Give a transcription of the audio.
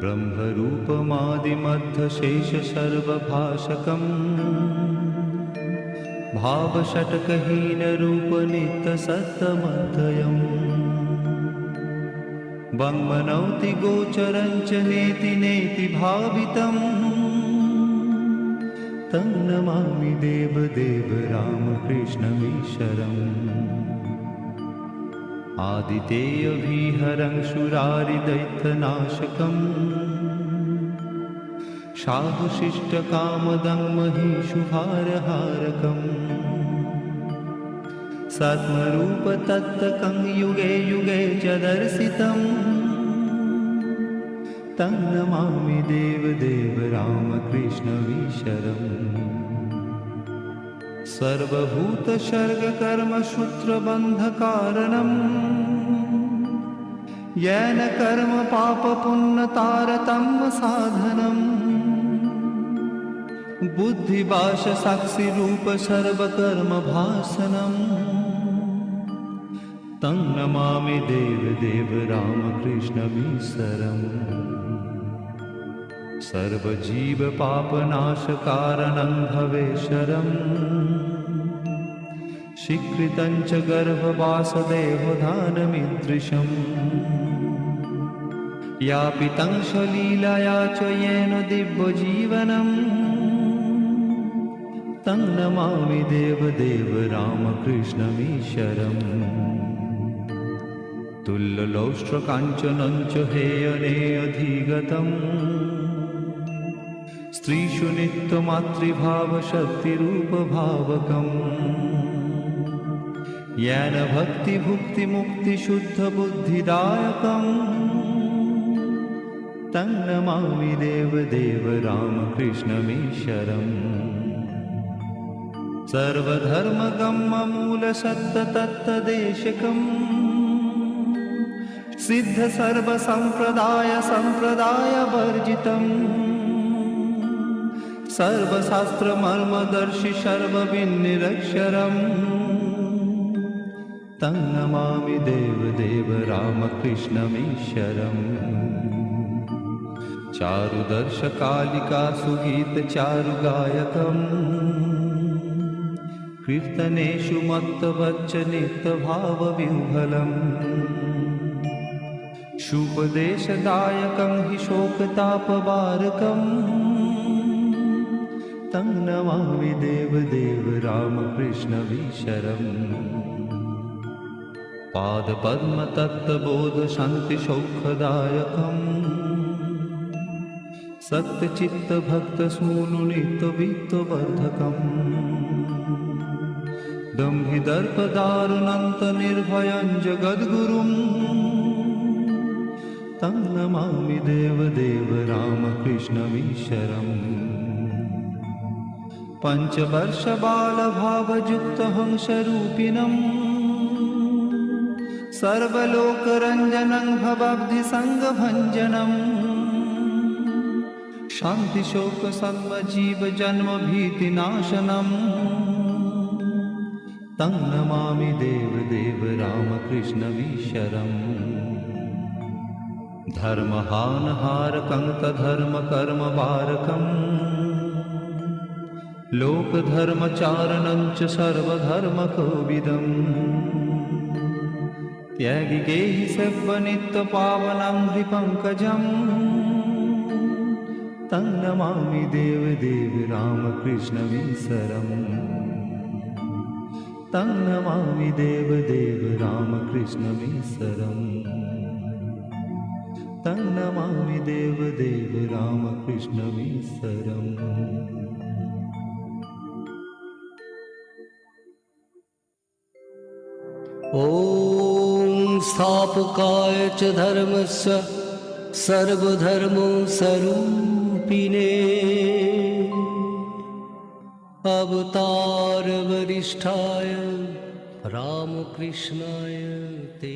ब्रह्मरूपमादिमध्यशेषसर्वभाषकम् भावषट्कहीनरूपनित्यसत्तमध्ययम् वङ्मनौति गोचरञ्च नेति नेति भावितम् तं नमामि देवदेव रामकृष्णमीश्वरम्। आदितेयविहरं शूरारिदैत्यनाशकम् साधुशिष्टकामदं महिषुभारहारकम् सत्मरूपतत्त्वकं युगे युगे च दर्शितम् तं नमामि देवदेव रामकृष्णमीश्वरम्। सर्वभूतसर्गकर्मसूत्रबन्धकारणम् येन कर्म पापपुण्यतारतम्य साधनम् बुद्धिभाषसाक्षिरूप सर्वकर्मभासनम् तं नमामि देवदेव रामकृष्णमीश्वरम्। सर्वजीवपापनाशकारणं भवेश्वरम् स्वीकृतं च गर्भवासदेवदानमीदृशम् यापितं स्वलीलया च येन दिव्यजीवनम् तं नमामि देवदेव रामकृष्णमीश्वरम्। तुल्यलौष्ट्रकाञ्चनं च हेयनेऽधिगतम् स्त्रीषु नित्यमातृभावशक्तिरूपभावकम् येन भक्तिभुक्तिमुक्तिशुद्धबुद्धिदायकम् तं नमामि देवदेव रामकृष्णमीश्वरम्। सर्वधर्मगम्यमूलसत्ततत्तदेशकम् सिद्धसर्वसम्प्रदायवर्जितम् सर्वशास्त्रमर्मदर्शि सर्वविन्निरक्षरम् तं नमामि देवदेव रामकृष्णमीश्वरम्। चारुदर्शकालिकासुगीतचारुगायकम् कीर्तनेषु मत्तवच्चनित्यभावविह्वलम् शुपदेशदायकं हि शोकतापवारकम् तं नमामि देवदेव रामकृष्णमीश्वरम्। पादपद्मतत्त्वबोधशान्तिसौख्यदायकम् सत्यचित्तभक्तसूनुनित्यवित्तवर्धकम् दम्भिदर्पदारुणन्तनिर्भयं जगद्गुरुम् तं नमामि देवदेव रामकृष्णमीश्वरम्। पञ्चवर्षबालभावयुक्तहंसरूपिणम् सर्वलोकरञ्जनं भवाब्धिसङ्गभञ्जनम् शान्तिशोकसन्मजीवजन्मभीतिनाशनम् तं नमामि देवदेव रामकृष्णमीश्वरम्। धर्महानहारकं तद्धर्मकर्मवारकम् लोकधर्मचारणं च सर्वधर्मकोविदम् त्यागिकेहि सेव्यनित्यपावनं हृपङ्कजम् तं नमामि देवदेव रामकृष्णमीश्वरम्। तं नमामि देवदेव रामकृष्णमीश्वरम्। तं नमामि देवदेव रामकृष्णमीश्वरम्। ॐ स्थापकाय च धर्मस्य सर्वधर्मस्वरूपिणे अवतारवरिष्ठाय रामकृष्णाय ते